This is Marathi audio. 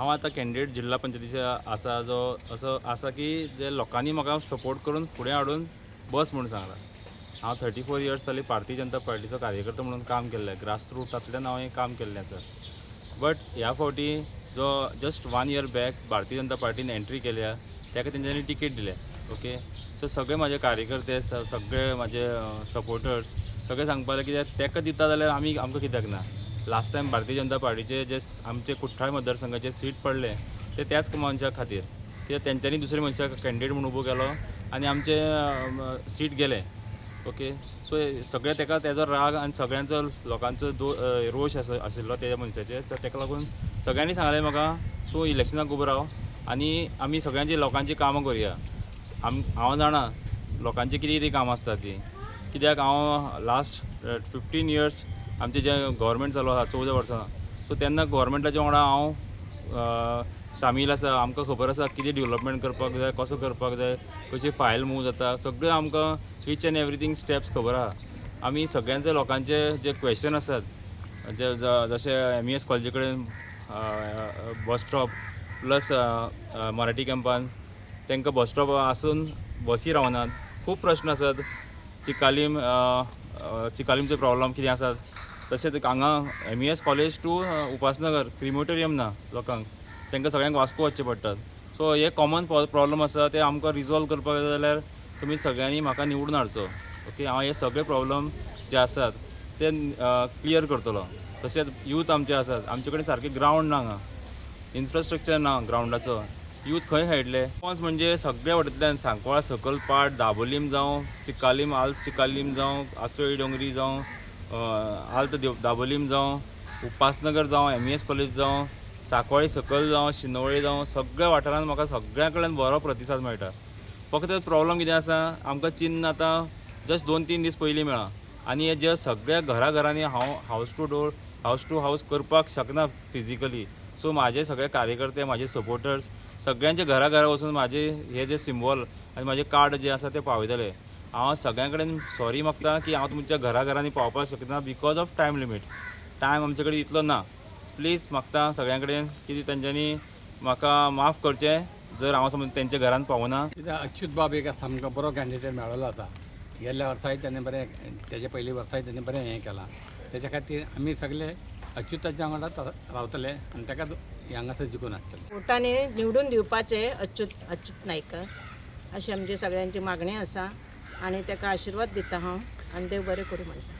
हांव आतां कॅन्डिडेट जिल्हा पंचायतीचे आसा जो असो आसा की जे लोकांनी म्हाका सपोर्ट करून फुडें हाडून बस म्हणून सांगला। हांव 34 इयर्स जालीं भारतीय जनता पार्टीचो कार्यकर्तो म्हणून काम केल्लें, ग्रासरूटांतल्यान हांवें काम केल्लें आसा। बट ह्या फावटी जो just 1 year back Bharatiya Janata पार्टीन entry केल्या ताका तेंच्यांनी टिकेट दिल्या। ओके, सो सगळे म्हाजे कार्यकर्ते सगळे म्हाजे सपोर्टर्स सगळे सांगपाक लागले कित्याक ताका दिता जाल्यार आमकां कित्याक ना। लास्ट टायम भारतीय जनता पार्टीचे जे आमचे कुठ्ठाळे मतदारसंघाचे सीट पडले ते त्याच मनशा खातीर, कित्याक तेंच्यांनी दुसरे मनशाक कॅन्डिडेट म्हणून उबो केलो आनी आमचे सीट गेले। ओके, सो सगळे तेजो राग आनी सगळ्यांचो लोकांचो रोश आशिल्लो त्या मनशाचेर, सो ताका लागून सगळ्यांनी सांगलें म्हाका तूं इलेक्शनाक उबो राव आनी आमी सगळ्यांची लोकांची कामां करुया। हांव जाणा लोकांची कितें कितें कामां आसता ती, कित्याक हांव लास्ट 15 इयर्स आमचे जे गव्हर्मेंट चालू आसा 14 वर्सां, सो तेन्ना गव्हर्मेंटाच्या वांगडा हांव शामील आसा। आमकां खबर आसा कितें डेवलपमेंट करपाक जाय, कसो करपाक जाय, कशी फायल मूव जाता, सगळें आमकां ईच एंड एवरीथींग स्टेप्स खबर आहा। आमी सगळ्यांचे लोकांचे जे क्वेश्चन आसात, जशे MES कॉलेजी कडेन बस स्टॉप प्लस मराठी कॅम्पान तांकां बस स्टॉप आसून बसी रावनात, खूब प्रश्न आसात। चिकालीमचे प्रॉब्लम कितें आसात, तशेंच हांगा MES college to Upasnagar crematorium ना लोकांक, तांकां सगळ्यांक वास्को वचचें पडटा। सो हे कॉमन प्रॉब्लम आसा ते आमकां रिजॉल्व करपाक जाय जाल्यार तुमी सगळ्यांनी म्हाका निवडून हाडचो। ओके, हांव हे सगळे प्रॉब्लम जे आसात ते क्लियर करतलो। तशेंच यूथ आमचे आसात, आमचे कडेन सारके ग्रावंड ना हांगा, इन्फ्रास्ट्रक्चर ना ग्रावंडाचो, यूथ खंय खेळटले। रिस्पॉन्स म्हणजे सगळ्या वाटेंतल्यान सांकवाळ सकल पाट, दाबोलीम जावं चिकालीम, आल्त चिकालीम जावं, आसोळी डोंगरी जावं, आल्त दाबोलीम जावं, उपासनगर जावं, MES कॉलेज जावं, सांकवाळी सकल जावं, शिनोळे जावं, सगळ्या वाठारांत म्हाका सगळ्या कडल्यान बरो प्रतिसाद मेळटा। फक्त प्रॉब्लम कितें आसा, आमकां चिन्ह आतां जस्ट 2-3 दीस पयलीं मेळ्ळा आनी हे जे सगळ्या घराघरांनी हांव हावस टू हावस करपाक शकना फिजिकली। सो म्हाजे सगळे कार्यकर्ते, म्हाजे सपोर्टर्स सगळ्यांचे घरा वचून म्हाजे हे जे सिम्बॉल आनी म्हाजे कार्ड जे आसा ते पावयतले। हांव सगळ्यां कडेन सॉरी मागता की हांव तुमच्या घराघरांनी पावपाक शकना because of time limit. Time आमचे कडेन इतलो ना। प्लीज मागता सगळ्यां कडेन की तेंच्यांनी म्हाका माफ करचें जर हांव समज तेंच्या घरान पावना। कित्याक अच्युत बाब एक सामको बरो कॅन्डिडेट मेळिल्लो आसा। गेल्ल्या वर्साय ताणें बरें, तेजे पयलीं वर्साय ताणें बरें हें केलां। तेच्या खातीर आमी सगळे अच्युताच्या वांगडा रावतले आनी ताका हांगासर जिखून हाडटले। वोटांनी निवडून दिवपाचे अच्युत नायका अशी आमची सगळ्यांची मागणी आसा आनी ताका आशिर्वाद दिता हांव आनी देव बरें करूं म्हणटा।